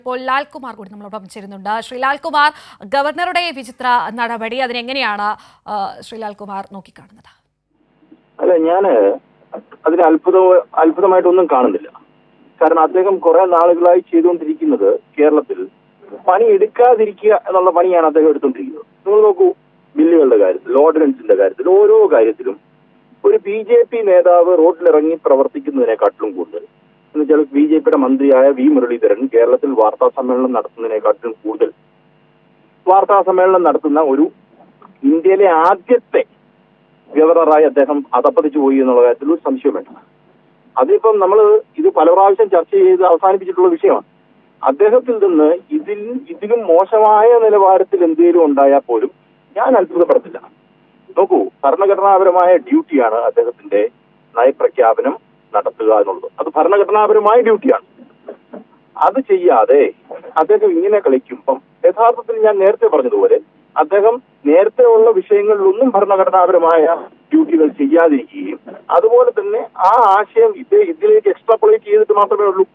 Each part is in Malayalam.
ഇപ്പോൾ ലാൽകുമാർ കൂടി നമ്മളോടൊപ്പം ചേരുന്നുണ്ട്. ശ്രീ ലാൽകുമാർ, ഗവർണറുടെ വിചിത്ര നടപടി അതിനെങ്ങനെയാണ് ശ്രീ ലാൽകുമാർ നോക്കിക്കാണുന്നത്? അല്ല, ഞാന് അതിന് അത്ഭുതമായിട്ടൊന്നും കാണുന്നില്ല. കാരണം അദ്ദേഹം കുറെ നാളുകളായി ചെയ്തുകൊണ്ടിരിക്കുന്നത് കേരളത്തിൽ പണി എടുക്കാതിരിക്കുക എന്നുള്ള പണിയാണ് അദ്ദേഹം എടുത്തുകൊണ്ടിരിക്കുന്നത്. നിങ്ങൾ നോക്കൂ, ബില്ലുകളുടെ കാര്യത്തിൽ, ഓർഡിനൻസിന്റെ കാര്യത്തിൽ, ഓരോ കാര്യത്തിലും ഒരു BJP നേതാവ് റോഡിലിറങ്ങി പ്രവർത്തിക്കുന്നതിനെക്കാട്ടിലും കൂടുതൽ, എന്ന് വെച്ചാൽ BJPയുടെ മന്ത്രിയായ V മുരളീധരൻ കേരളത്തിൽ വാർത്താ സമ്മേളനം നടത്തുന്നതിനെക്കാട്ടിലും കൂടുതൽ വാർത്താ സമ്മേളനം നടത്തുന്ന ഒരു ഇന്ത്യയിലെ ആദ്യത്തെ ഗവർണറായി അദ്ദേഹം അധപ്പതിച്ചു പോയി എന്നുള്ള കാര്യത്തിൽ ഒരു സംശയം വേണ്ട. അതിപ്പം നമ്മൾ ഇത് പല പ്രാവശ്യം ചർച്ച ചെയ്ത് അവസാനിപ്പിച്ചിട്ടുള്ള വിഷയമാണ്. അദ്ദേഹത്തിൽ നിന്ന് ഇതിലും മോശമായ നിലവാരത്തിൽ എന്തെങ്കിലും ഉണ്ടായാൽ പോലും ഞാൻ അത്ഭുതപ്പെടത്തില്ല. നോക്കൂ, ഭരണഘടനാപരമായ ഡ്യൂട്ടിയാണ് അദ്ദേഹത്തിന്റെ നയപ്രഖ്യാപനം നടത്തുക എന്നുള്ളത്. അത് ഭരണഘടനാപരമായ ഡ്യൂട്ടിയാണ്. അത് ചെയ്യാതെ അദ്ദേഹം ഇങ്ങനെ കളിക്കുമ്പം യഥാർത്ഥത്തിൽ ഞാൻ നേരത്തെ പറഞ്ഞതുപോലെ അദ്ദേഹം നേരത്തെ ഉള്ള വിഷയങ്ങളിലൊന്നും ഭരണഘടനാപരമായ ഡ്യൂട്ടികൾ ചെയ്യാതിരിക്കുകയും അതുപോലെ തന്നെ ആ ആശയം ഇതിലേക്ക് എക്സ്ട്രാപൊളേറ്റ് ചെയ്തിട്ട് മാത്രമേ ഉള്ളൂ.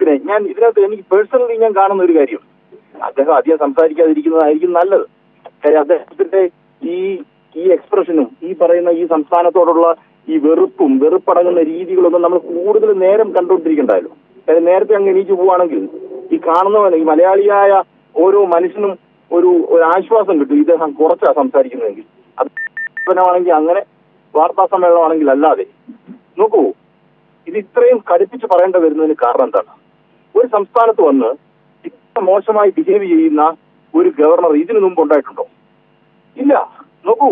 പിന്നെ ഞാൻ ഇതിനകത്ത് എനിക്ക് പേഴ്സണലി ഞാൻ കാണുന്ന ഒരു കാര്യം, അദ്ദേഹം അധികം സംസാരിക്കാതിരിക്കുന്നതായിരിക്കും നല്ലത്. കാര്യം അദ്ദേഹത്തിന്റെ ഈ എക്സ്പ്രഷനും ഈ പറയുന്ന ഈ സംസ്ഥാനത്തോടുള്ള ഈ വെറുപ്പടങ്ങുന്ന രീതികളൊന്നും നമ്മൾ കൂടുതൽ നേരം കണ്ടുകൊണ്ടിരിക്കണ്ടായല്ലോ. കാര്യം നേരത്തെ അങ്ങ് എണീച്ചു പോവുകയാണെങ്കിൽ ഈ കാണുന്നവന്, ഈ മലയാളിയായ ഓരോ മനുഷ്യനും ഒരു ആശ്വാസം കിട്ടും. ഇദ്ദേഹം കുറച്ചാ സംസാരിക്കുന്നതെങ്കിൽ, അത് അങ്ങനെ വാർത്താ സമ്മേളനമാണെങ്കിൽ അല്ലാതെ. നോക്കൂ, ഇത് ഇത്രയും കടുപ്പിച്ച് പറയേണ്ടി വരുന്നതിന് കാരണം എന്താണ്? ഒരു സംസ്ഥാനത്ത് വന്ന് ഇത്ര മോശമായി ബിഹേവ് ചെയ്യുന്ന ഒരു ഗവർണർ ഇതിനു മുമ്പ് ഉണ്ടായിട്ടുണ്ടോ? ഇല്ല. നോക്കൂ,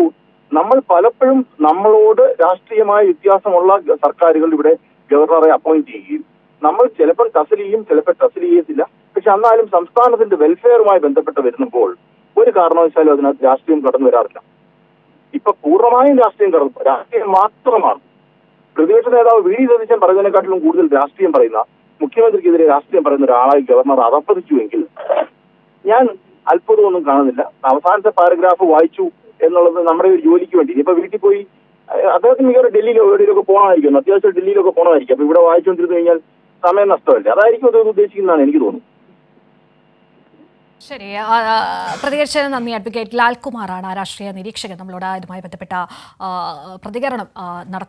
നമ്മൾ പലപ്പോഴും നമ്മളോട് രാഷ്ട്രീയമായ വ്യത്യാസമുള്ള സർക്കാരുകൾ ഇവിടെ ഗവർണറെ അപ്പോയിന്റ് ചെയ്യുകയും നമ്മൾ ചിലപ്പോൾ ടസൽ ചെയ്യും, ചിലപ്പോൾ ടസൽ ചെയ്യത്തില്ല. പക്ഷെ എന്നാലും സംസ്ഥാനത്തിന്റെ വെൽഫെയറുമായി ബന്ധപ്പെട്ട് വരുമ്പോൾ ഒരു കാരണവശാലും അതിനകത്ത് രാഷ്ട്രീയം കടന്നു വരാറില്ല. ഇപ്പൊ പൂർണ്ണമായും രാഷ്ട്രീയം മാത്രമാണ്. പ്രതിപക്ഷ നേതാവ് V.D. സതീശൻ പറയുന്നതിനെക്കാട്ടിലും കൂടുതൽ രാഷ്ട്രീയം പറയുന്ന, മുഖ്യമന്ത്രിക്കെതിരെ രാഷ്ട്രീയം പറയുന്ന ഒരാളായി ഗവർണർ അധപ്പതിച്ചുവെങ്കിൽ ഞാൻ അത്ഭുതമൊന്നും കാണുന്നില്ല. അവസാനത്തെ പാരഗ്രാഫ് വായിച്ചു എന്നുള്ളത് നമ്മുടെ ഒരു ജോലിക്ക് വേണ്ടി. ഇപ്പൊ വീട്ടിൽ പോയി അദ്ദേഹത്തിന് മിക്കവാറും ഡൽഹിയിലോ എവിടെയൊക്കെ പോകണമായിരിക്കും, അത്യാവശ്യം ഡൽഹിയിലൊക്കെ പോകണമായിരിക്കും. അപ്പൊ ഇവിടെ വായിച്ചുകൊണ്ടിരുന്നു കഴിഞ്ഞാൽ സമയം നഷ്ടമല്ലേ? അതായിരിക്കും അദ്ദേഹം ഉദ്ദേശിക്കുന്നതാണ് എനിക്ക് തോന്നുന്നു. ശരി, പ്രതികരിച്ചതിന് നന്ദി. അഡ്വക്കേറ്റ് ലാൽകുമാറാണ്, രാഷ്ട്രീയ നിരീക്ഷകൻ, നമ്മളോട് ഇതുമായി ബന്ധപ്പെട്ട പ്രതികരണം നടത്തി.